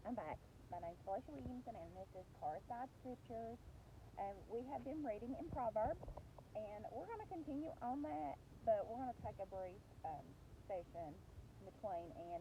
I'm back. My name's Felicia Williamson, and this is Carside Scriptures. And we have been reading in Proverbs, and we're going to continue on that, but we're going to take a brief session in between. And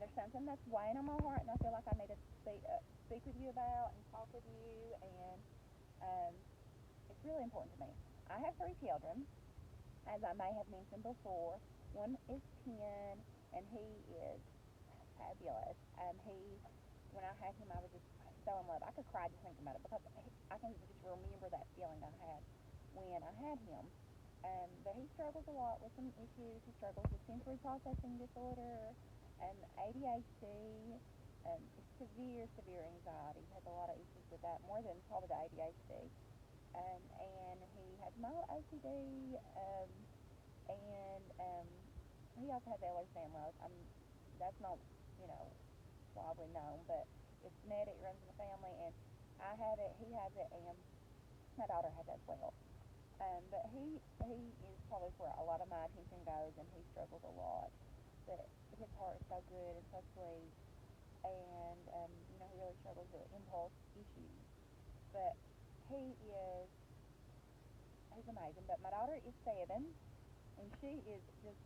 there's something that's weighing on my heart, and I feel like I need to speak with you about and talk with you, and um, it's really important to me. I have three children, as I may have mentioned before. One is 10, and he is fabulous. When I had him, I was just so in love. I could cry just thinking about it because I can just remember that feeling I had when I had him. But he struggles a lot with some issues. He struggles with sensory processing disorder, ADHD, severe anxiety. He has a lot of issues with that, more than probably the ADHD. And he has mild OCD, and he also has Ehlers-Danlos. That's not, you know, widely known, but it's genetic, runs in the family, and I have it, he has it, and my daughter has it as well. But he is probably where a lot of my attention goes, and he struggles a lot. But his heart is so good and so sweet, and he really struggles with impulse issues. But he is he's amazing. But my daughter is 7, and she is just,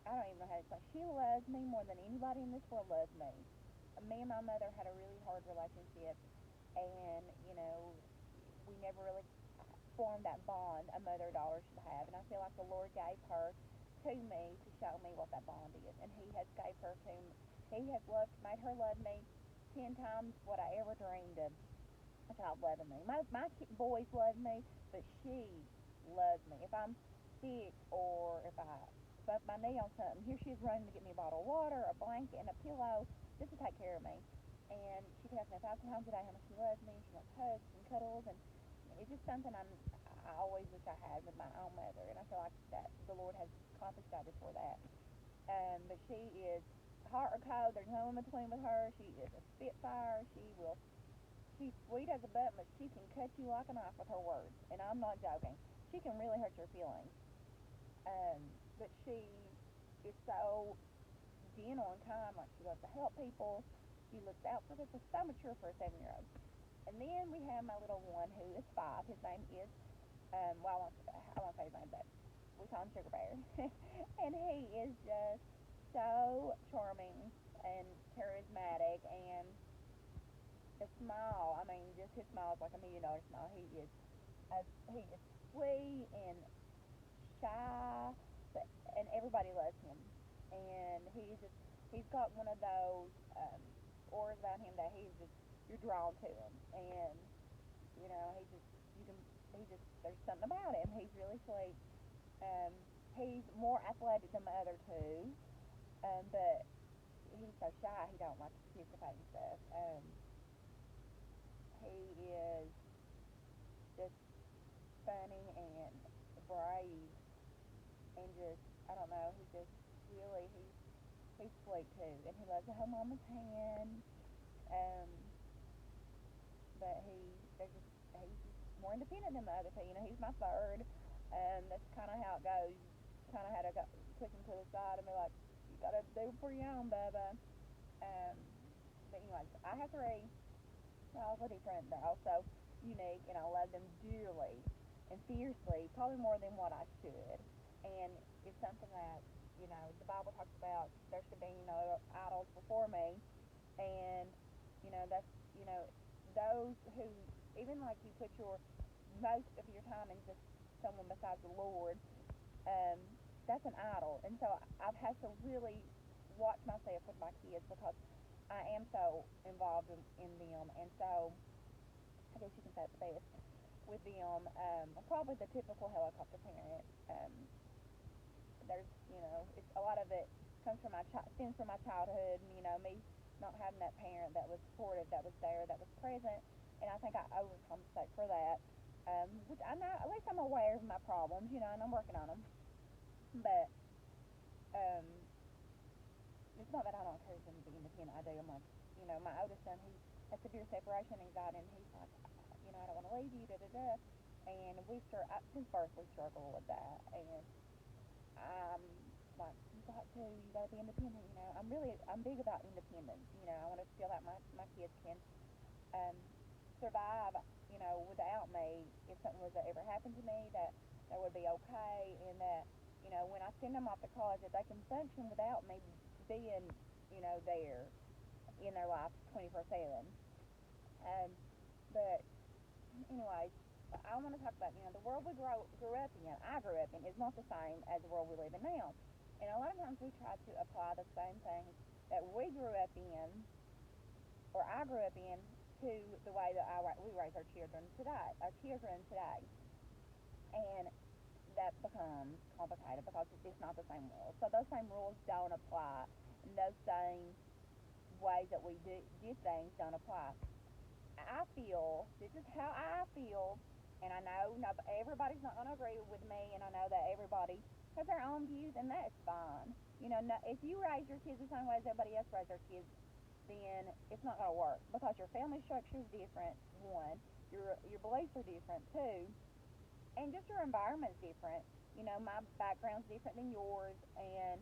I don't even know how to explain. She loves me more than anybody in this world loves me. Me and my mother had a really hard relationship, and we never really formed that bond a mother-daughter should have. And I feel like the Lord gave her to me to show me what that bond is, and He has gave her to me. He has made her love me 10 times what I ever dreamed of a child loving me. My boys love me, but she loves me. If I'm sick or if I bump my knee on something, here she is running to get me a bottle of water, a blanket, and a pillow just to take care of me. And she tells me 5 times a day how much she loves me. She wants hugs and cuddles, and it's just something I always wish I had with my own mother. And I feel like that the Lord has accomplished that before that. But she is hot or cold. There's no in between with her. She is a spitfire. She's sweet as a button, but she can cut you like a knife with her words. And I'm not joking. She can really hurt your feelings. But she is so gentle and kind. Like, she loves to help people. She looks out for people. So mature for a 7-year-old. And then we have my little one who is 5. His name is, I won't say his name, but we call him Sugar Bear. And he is just so charming and charismatic, and the smile, I mean, just his smile is like $1,000,000 smile. He is sweet and shy, and everybody loves him. And he's got one of those auras about him that you're drawn to him. And there's something about him. He's really sweet. Um, he's more athletic than the other two, but he's so shy. He don't like to participate and stuff. He is just funny and brave, and just, I don't know. He's sweet too, and he loves to hold mama's hand. Um, but he's just more independent than the other two. He's my third. That's kind of how it goes. Kind of had to push him to the side and be like, you gotta do it for your own, Bubba. Um, but anyways, I have three. They're also different. They're also unique, and I love them dearly and fiercely, probably more than what I should. And it's something that the Bible talks about. There should be idols before me, and that's those who, even like you put your most of your time into someone besides the Lord, um, that's an idol. And so I've had to really watch myself with my kids because I am so involved in them, and so I guess you can say it's best with them. I'm probably the typical helicopter parent. There's, it's a lot of it comes from stems from my childhood, and me not having that parent that was supportive, that was there, that was present, and I think I overcompensate for that. Which I know, at least I'm aware of my problems, and I'm working on them. But um, it's not that I don't encourage them to be independent. I do. I'm like, my oldest son, he has severe separation anxiety, and he's like, I don't want to leave you, da da da. And since birth we struggle with that, and I'm like, you got to be independent. I'm big about independence. I want to feel like my kids can um, survive, without me. If something was to ever happen to me, that would be okay, and that, when I send them off to college, that they can function without me being, there in their life 24/7. Um, but anyways, I want to talk about, the world we grew up in, I grew up in, is not the same as the world we live in now. And a lot of times we try to apply the same things that we grew up in, or I grew up in, to the way that we raise our children today, and that becomes complicated because it's not the same rules. So those same rules don't apply, and those same ways that we did things don't apply. I feel, this is how I feel, and I know everybody's not going to agree with me, and I know that everybody has their own views, and that's fine. If you raise your kids the same way as everybody else raised their kids, then it's not going to work because your family structure is different, one, your beliefs are different, two, and just your environment's different. My background's different than yours, and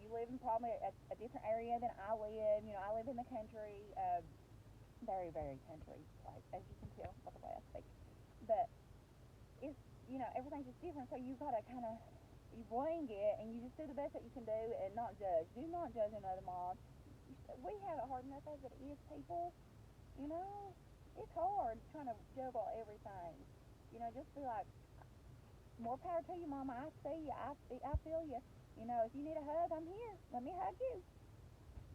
you live in probably a different area than I live. I live in the country, very, very country place, as you can tell by the way I speak. But it's, everything's just different, so you gotta kind of, you wing it, and you just do the best that you can do and not judge. Do not judge another mom. We have it hard enough as it is, people. You know, it's hard trying to juggle everything. Just be like, more power to you, Mama. I see you. I feel you. If you need a hug, I'm here. Let me hug you.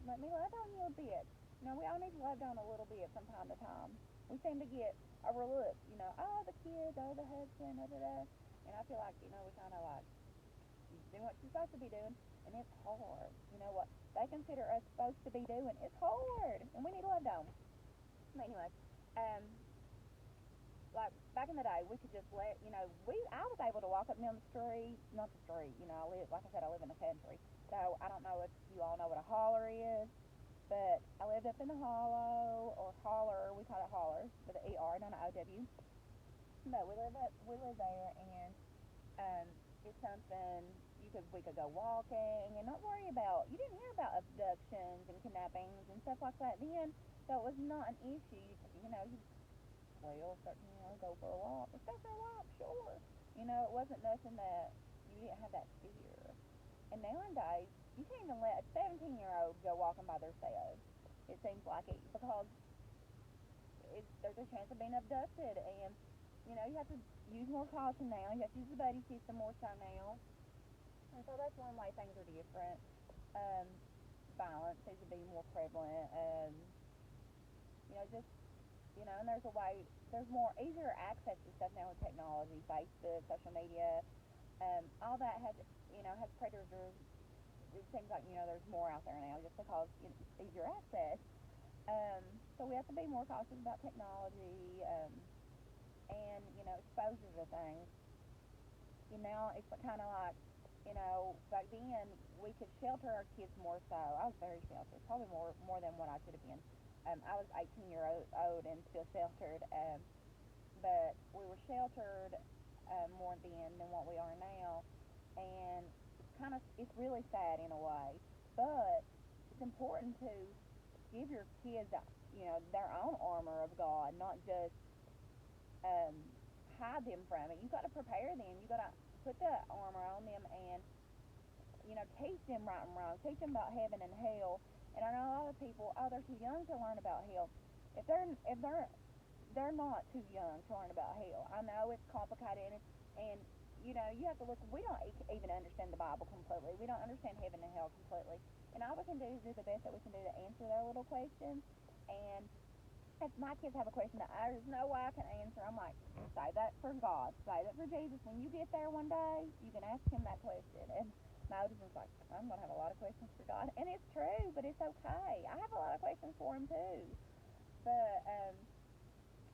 Let me love on you a bit. We all need loved on a little bit from time to time. We seem to get overlooked. Oh, the kids, oh, the husband, da da da. And I feel like, we kind of like, doing what you're supposed to be doing, and it's hard. What they consider us supposed to be doing, it's hard, and we need loved on. But anyway, um, like back in the day, we could just I was able to walk up and down the street, not the street, like I said, I live in the country, so I don't know if you all know what a holler is, but I lived up in the hollow, or holler, we call it holler, with an ER, not an OW, but we live there, and it's something we could go walking and not worry about. You didn't hear about abductions and kidnappings and stuff like that then, so it was not an issue. You 12, 13, go for a walk. Let's go for a walk, sure. It wasn't nothing that you didn't have that fear. And nowadays, you can't even let a 17-year-old go walking by themselves. It seems like it, because there's a chance of being abducted, and you have to use more caution now. You have to use the buddy system more so now. And so that's one way things are different. Um, Violence seems to be more prevalent. Just and there's more easier access to stuff now with technology, Facebook, social media, all that has predators. It seems like there's more out there now just because it's easier access. So we have to be more cautious about technology, and exposure to things. It's kind of like, back then we could shelter our kids more so. I was very sheltered, probably more than what I should have been. I was 18 years old and still sheltered, but we were sheltered more then than what we are now, and it's really sad in a way, but it's important to give your kids, their own armor of God, not just um, hide them from it. You got to prepare them. You got to put the armor on them, and teach them right and wrong. Teach them about heaven and hell. And I know a lot of people, oh, they're too young to learn about hell. If they're not too young to learn about hell. I know it's complicated, and you have to look. We don't even understand the Bible completely. We don't understand heaven and hell completely. And all we can do is do the best that we can do to answer their little questions. And if my kids have a question that there's no way I can answer, I'm like, say that for God, say that for Jesus. When you get there one day, you can ask him that question. And my oldest one's like, I'm going to have a lot of questions for God. And it's true, but it's okay. I have a lot of questions for him too. But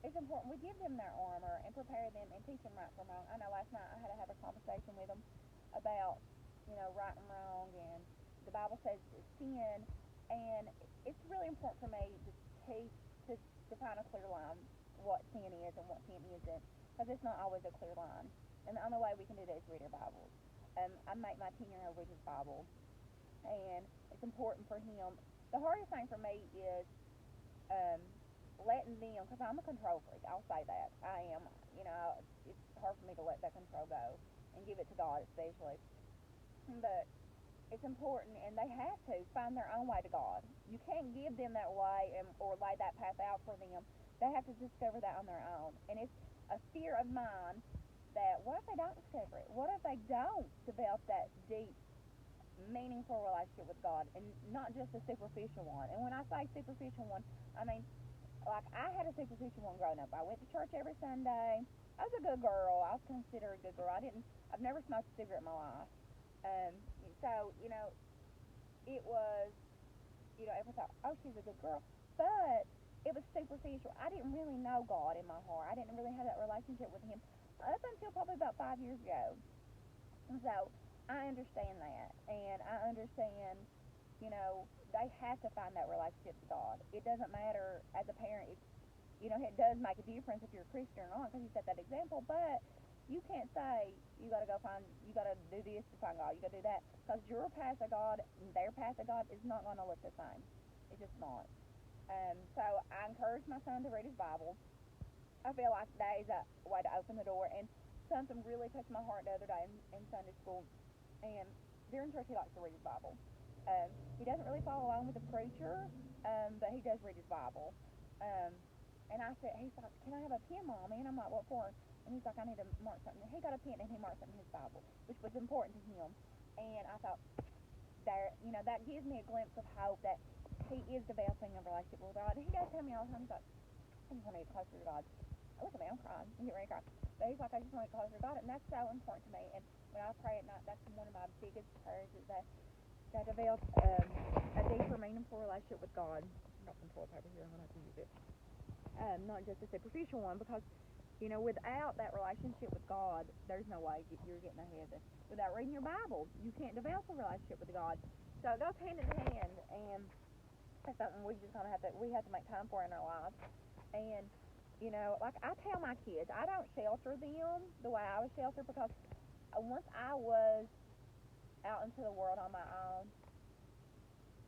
it's important we give them their armor and prepare them and teach them right from wrong. I know last night I had to have a conversation with them about, right and wrong, and the Bible says sin, and it's really important for me to teach, to find a clear line what sin is and what sin isn't, because it's not always a clear line. And the only way we can do that is read our Bibles. I make my 10-year-old read his Bible, and it's important for him. The hardest thing for me is um, letting them, because I'm a control freak. I'll say that I am. It's hard for me to let that control go and give it to God, especially. But it's important, and they have to find their own way to God. You can't give them that way or lay that path out for them. They have to discover that on their own. And it's a fear of mine that what if they don't discover it? What if they don't develop that deep, meaningful relationship with God, and not just a superficial one? And when I say superficial one, I mean, like, I had a superficial one growing up. I went to church every Sunday. I was a good girl. I was considered a good girl. I've never smoked a cigarette in my life. Um, so, it was, everyone thought, oh, she's a good girl. But it was superficial. I didn't really know God in my heart. I didn't really have that relationship with Him up until probably about 5 years ago. And so I understand that. And I understand, they have to find that relationship with God. It doesn't matter as a parent if, it does make a difference if you're a Christian or not, because you set that example. But you can't say you got to you got to do this to find God. You got to do that, because your path to God and their path to God is not going to look the same. It's just not. So I encourage my son to read his Bible. I feel like that is a way to open the door. And something really touched my heart the other day in Sunday school. And during church, he likes to read his Bible. He doesn't really follow along with the preacher, but he does read his Bible. Um, and he's like, can I have a pen, Mommy? And I'm like, what for? And he's like, I need to mark something. He got a pen and he marked something in his Bible, which was important to him. And I thought, that gives me a glimpse of hope that he is developing a relationship with God. And he does tell me all the time, he's like, I just want to get closer to God. Look at me, I'm crying. I'm getting ready to cry. But he's like, I just want to get closer to God. And that's so important to me. And when I pray at night, that's one of my biggest prayers, is that I develop a deeper, meaningful relationship with God. I've got some toilet paper here. I'm going to have to use it. Not just a superficial one, because without that relationship with God, there's no way you're getting to heaven. Without reading your Bible, you can't develop a relationship with God. So it goes hand in hand, and that's something we just we have to make time for in our lives. And like I tell my kids, I don't shelter them the way I was sheltered, because once I was out into the world on my own,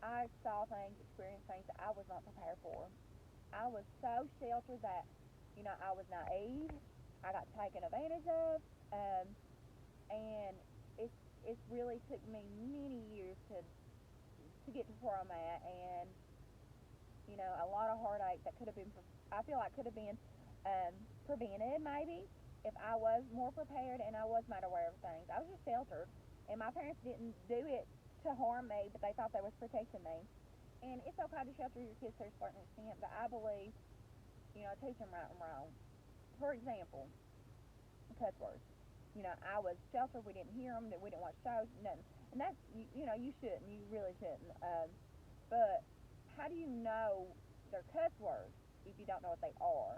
I saw things, experienced things that I was not prepared for. I was so sheltered that, I was naive. I got taken advantage of, and it's really took me many years to get to where I'm at, and a lot of heartache that could have been, I feel like could have been prevented maybe if I was more prepared and I was made aware of things. I was just sheltered, and my parents didn't do it to harm me, but they thought they was protecting me. And it's okay to shelter your kids to a certain extent, but I believe, teach them right and wrong. For example, cuss words. I was sheltered. We didn't hear them. That we didn't watch shows. Nothing. And that's you shouldn't. You really shouldn't. But how do you know they're cuss words if you don't know what they are?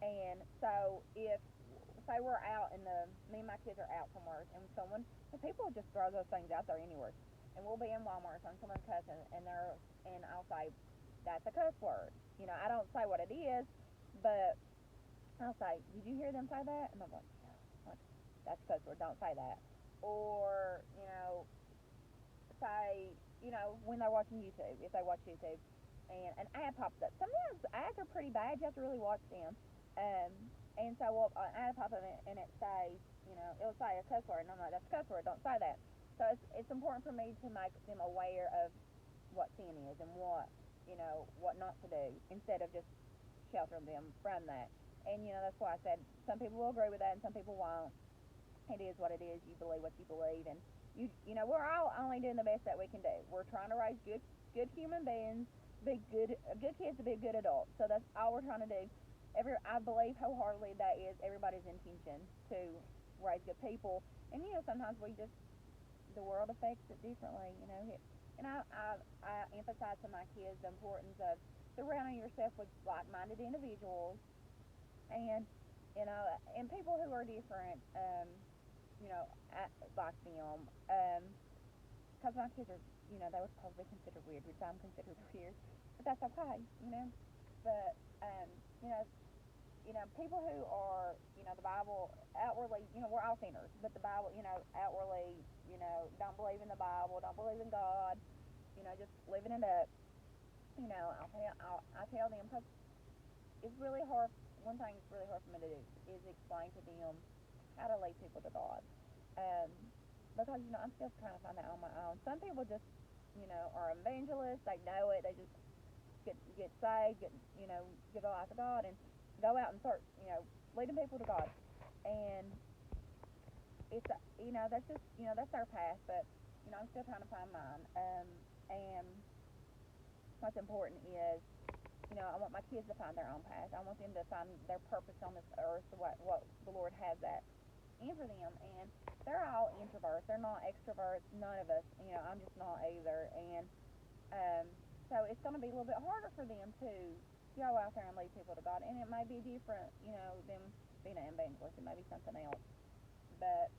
And so if say we're out me and my kids are out somewhere, and people just throw those things out there anywhere, and we'll be in Walmart and someone cussing, and I'll say that's a cuss word. I don't say what it is, but I'll say, did you hear them say that? And I'm like, that's a cuss word. Don't say that. Or say, when they're watching YouTube, if they watch YouTube, and an ad pops up. Sometimes ads are pretty bad. You have to really watch them. Um, and so an ad pops up and it says, it'll say a cuss word, and I'm like, that's a cuss word. Don't say that. So it's important for me to make them aware of what sin is and what not to do, instead of just sheltering them from that. And that's why I said some people will agree with that and some people won't. It is what it is. You believe what you believe, and we're all only doing the best that we can do. We're trying to raise good human beings, be good kids to be good adults. So that's all we're trying to do. I believe wholeheartedly that is everybody's intention, to raise good people. And sometimes the world affects it differently. And I emphasize to my kids the importance of surrounding yourself with like-minded individuals, and and people who are different. Like them. Because my kids are, they would probably consider weird, which I'm considered weird, but that's okay. But you know, people who are, the Bible outwardly, we're all sinners, but the Bible, outwardly, don't believe in the Bible, don't believe in God, just living it up. I tell them, because it's really hard. One thing that's really hard for me to do is explain to them how to lead people to God. Um, because I'm still trying to find that on my own. Some people just, are evangelists. They know it. They just get saved, give their life to God, and go out and start, leading people to God. And it's, that's just, that's their path. But I'm still trying to find mine. And what's important is, I want my kids to find their own path. I want them to find their purpose on this earth, what the Lord has that in for them. And they're all introverts. They're not extroverts. None of us. I'm just not either. And um, so it's going to be a little bit harder for them to go out there and lead people to God. And it may be different, them being an evangelist. It may be something else. But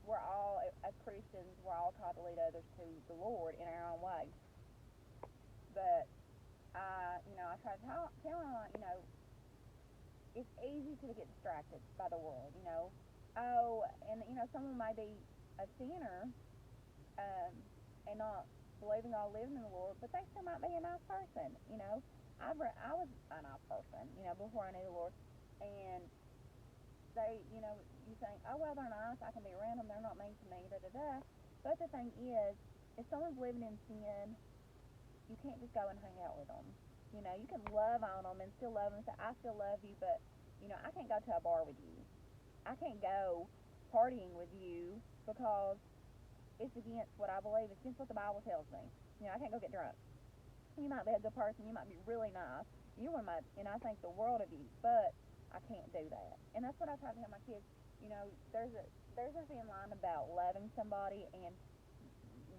we're all, as Christians, we're all called to lead others to the Lord in our own way. But I try to tell them, it's easy to get distracted by the world, Oh, and, someone may be a sinner, and not believing God, living in the Lord, but they still might be a nice person, I was a nice person, before I knew the Lord. And they, you think, oh, well, they're nice, I can be around them, they're not mean to me, da-da-da. But the thing is, if someone's living in sin, you can't just go and hang out with them. You can love on them and still love them and say, I still love you, but, I can't go to a bar with you. I can't go partying with you because it's against what I believe. It's against what the Bible tells me. I can't go get drunk. You might be a good person. You might be really nice. And I think the world of you, but I can't do that. And that's what I try to tell my kids. There's a thin line about loving somebody and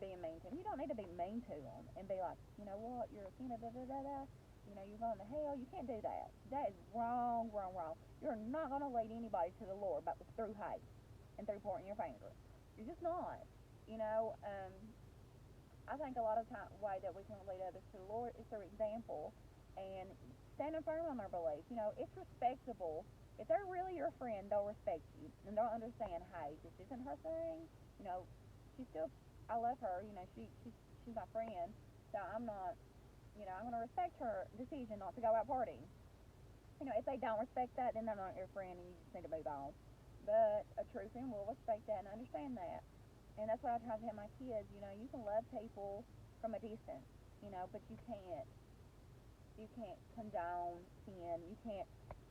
being mean to them. You don't need to be mean to them and be like, what, you're a sinner, da-da-da-da. You're going to hell. You can't do that. That is wrong, wrong, wrong. You're not going to lead anybody to the Lord but through hate and through pointing your finger. You're just not. I think a lot of the way that we can lead others to the Lord is through example and standing firm on their beliefs. It's respectable. If they're really your friend, they'll respect you and they'll understand, hey, this isn't her thing. She's still, I love her. She's my friend, so I'm not, I'm going to respect her decision not to go out partying. If they don't respect that, then they're not your friend and you just need to move on. But a true friend will respect that and understand that. And that's what I try to tell my kids, you can love people from a distance, but you can't condone sin, you can't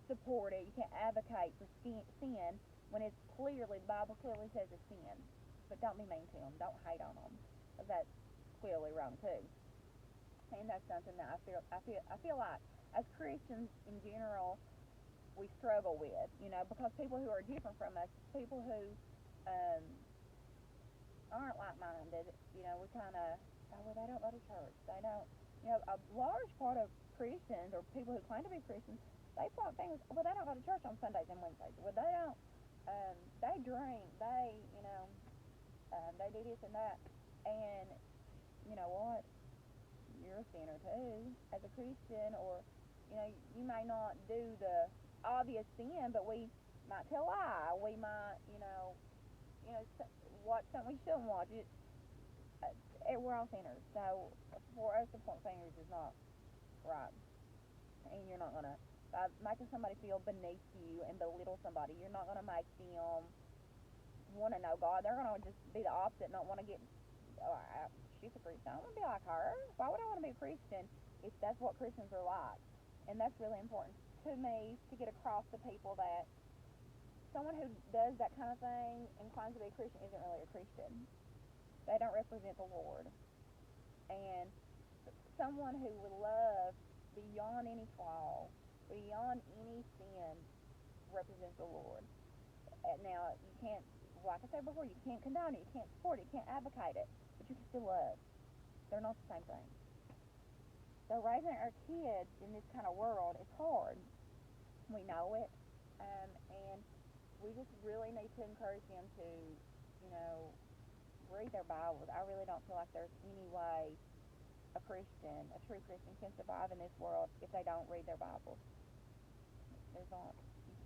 support it, you can't advocate for sin when it's clearly, the Bible clearly says it's sin. But don't be mean to them, don't hate on them, because that's clearly wrong too. And that's something that I feel like as Christians in general, we struggle with, because people who are different from us, people who, aren't like-minded, we kind of, oh, well, they don't go to church. They don't, a large part of Christians or people who claim to be Christians, they point fingers, well, they don't go to church on Sundays and Wednesdays. Well, they don't, they drink, they do this and that. And you know what? You're a sinner too as a Christian, or, you may not do the obvious sin, but we might tell a lie. We might, watch something we shouldn't watch. We're all sinners, so for us to point fingers is not right. And you're not gonna, by making somebody feel beneath you and belittle somebody, you're not gonna make them want to know God. They're gonna just be the opposite, not want to get. Oh, she's a Christian. I want to be like her. Why would I want to be a Christian if that's what Christians are like? And that's really important to me to get across to people that someone who does that kind of thing and claims to be a Christian isn't really a Christian. They don't represent the Lord. And someone who would love beyond any flaw, beyond any sin, represents the Lord. Now, you can't, like I said before, you can't condone it, you can't support it, you can't advocate it, but you can still love. They're not the same thing. So raising our kids in this kind of world is hard. We know it. And we just really need to encourage them to, read their Bibles. I really don't feel like there's any way a Christian, a true Christian, can survive in this world if they don't read their Bibles. There's not.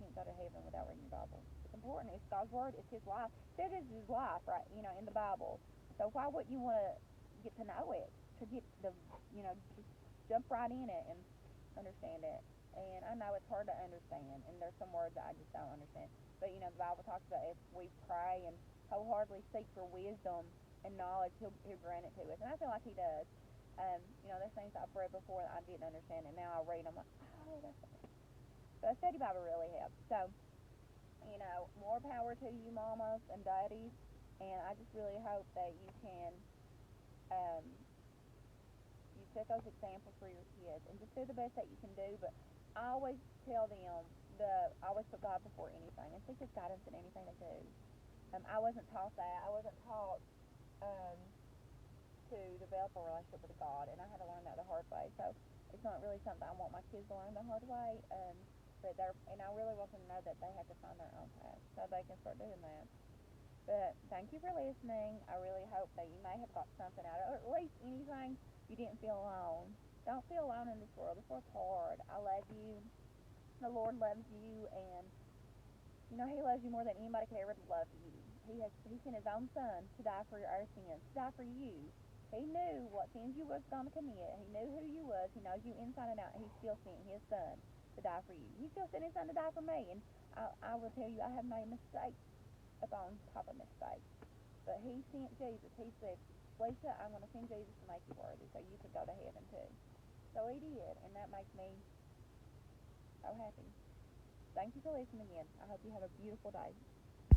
can't go to heaven without reading your Bible. It's important. It's God's word. It's His life. It is His life, right? In the Bible. So why wouldn't you want to get to know it? To get just jump right in it and understand it. And I know it's hard to understand, and there's some words that I just don't understand. But the Bible talks about if we pray and wholeheartedly seek for wisdom and knowledge, He'll grant it to us. And I feel like He does. There's things I've read before that I didn't understand, and now I read, I'm like, oh, that's okay. So a study Bible really helps. So, more power to you, mamas and daddies. And I just really hope that you can, you set those examples for your kids, and just do the best that you can do. But I always tell them I always put God before anything, and seek His guidance in anything they do. I wasn't taught that. I wasn't taught to develop a relationship with God, and I had to learn that the hard way. So it's not really something I want my kids to learn the hard way. And I really want them to know that they have to find their own path, so they can start doing that. But thank you for listening. I really hope that you may have got something out of it, or at least anything. You didn't feel alone. Don't feel alone in this world. This world's hard. I love you. The Lord loves you, and He loves you more than anybody could ever love you. He sent His own Son to die for our sins, to die for you. He knew what sins you was going to commit. He knew who you was. He knows you inside and out. He still sent His Son to die for you. He still sent His Son to die for me, and I will tell you, I have made mistakes upon top of mistakes. But He sent Jesus. He said, Lisa, I'm going to send Jesus to make you worthy so you could go to heaven too. So He did, and that makes me so happy. Thank you for listening again. I hope you have a beautiful day.